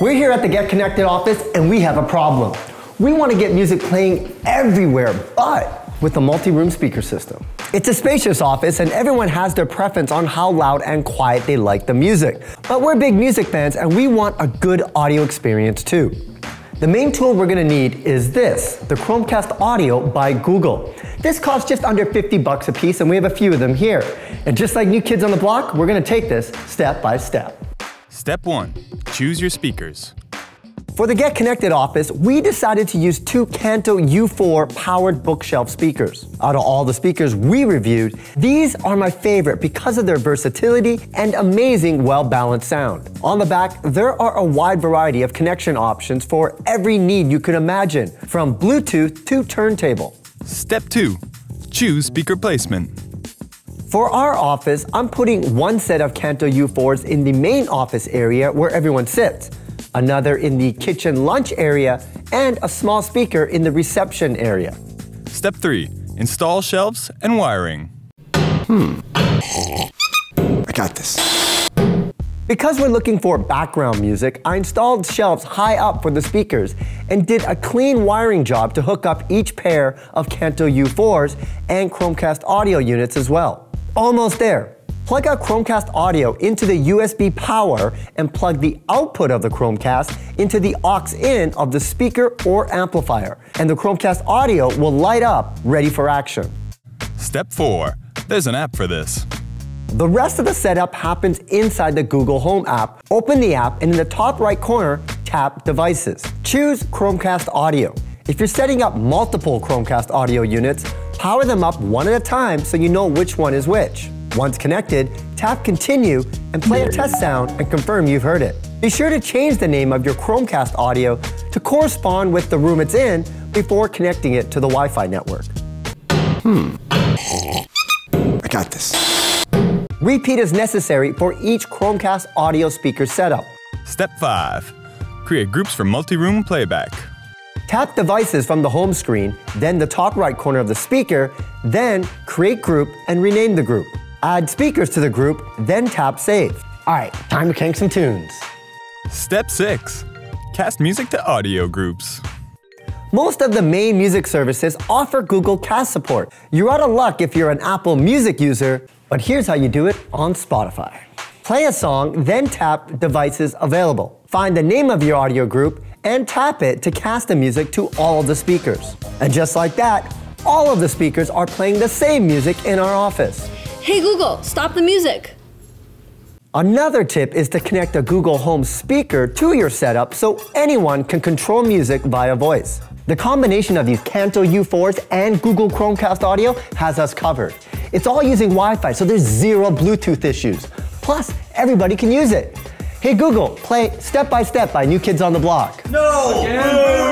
We're here at the Get Connected office and we have a problem. We want to get music playing everywhere, but with a multi-room speaker system. It's a spacious office and everyone has their preference on how loud and quiet they like the music. But we're big music fans and we want a good audio experience too. The main tool we're gonna need is this, the Chromecast Audio by Google. This costs just under $50 a piece and we have a few of them here. And just like New Kids on the Block, we're gonna take this step by step. Step 1, choose your speakers. For the Get Connected office, we decided to use two Kanto YU4 powered bookshelf speakers. Out of all the speakers we reviewed, these are my favorite because of their versatility and amazing well-balanced sound. On the back, there are a wide variety of connection options for every need you could imagine, from Bluetooth to turntable. Step 2, choose speaker placement. For our office, I'm putting one set of Kanto YU4s in the main office area where everyone sits, another in the kitchen lunch area, and a small speaker in the reception area. Step 3, install shelves and wiring. I got this. Because we're looking for background music, I installed shelves high up for the speakers and did a clean wiring job to hook up each pair of Kanto YU4s and Chromecast audio units as well. Almost there. Plug our Chromecast audio into the USB power and plug the output of the Chromecast into the aux-in of the speaker or amplifier, and the Chromecast audio will light up, ready for action. Step 4, there's an app for this. The rest of the setup happens inside the Google Home app. Open the app and in the top right corner, tap Devices. Choose Chromecast Audio. If you're setting up multiple Chromecast audio units, power them up one at a time so you know which one is which. Once connected, tap Continue and play a test sound and confirm you've heard it. Be sure to change the name of your Chromecast audio to correspond with the room it's in before connecting it to the Wi-Fi network. I got this. Repeat is necessary for each Chromecast audio speaker setup. Step 5, create groups for multi-room playback. Tap Devices from the home screen, then the top right corner of the speaker, then Create Group and rename the group. Add speakers to the group, then tap Save. All right, time to crank some tunes. Step 6, cast music to audio groups. Most of the main music services offer Google Cast support. You're out of luck if you're an Apple Music user, but here's how you do it on Spotify. Play a song, then tap Devices Available. Find the name of your audio group and tap it to cast the music to all of the speakers. And just like that, all of the speakers are playing the same music in our office. Hey Google, stop the music. Another tip is to connect a Google Home speaker to your setup so anyone can control music via voice. The combination of these Kanto YU4s and Google Chromecast audio has us covered. It's all using Wi-Fi, so there's zero Bluetooth issues. Plus, everybody can use it. Hey Google, play Step by Step by New Kids on the Block. No!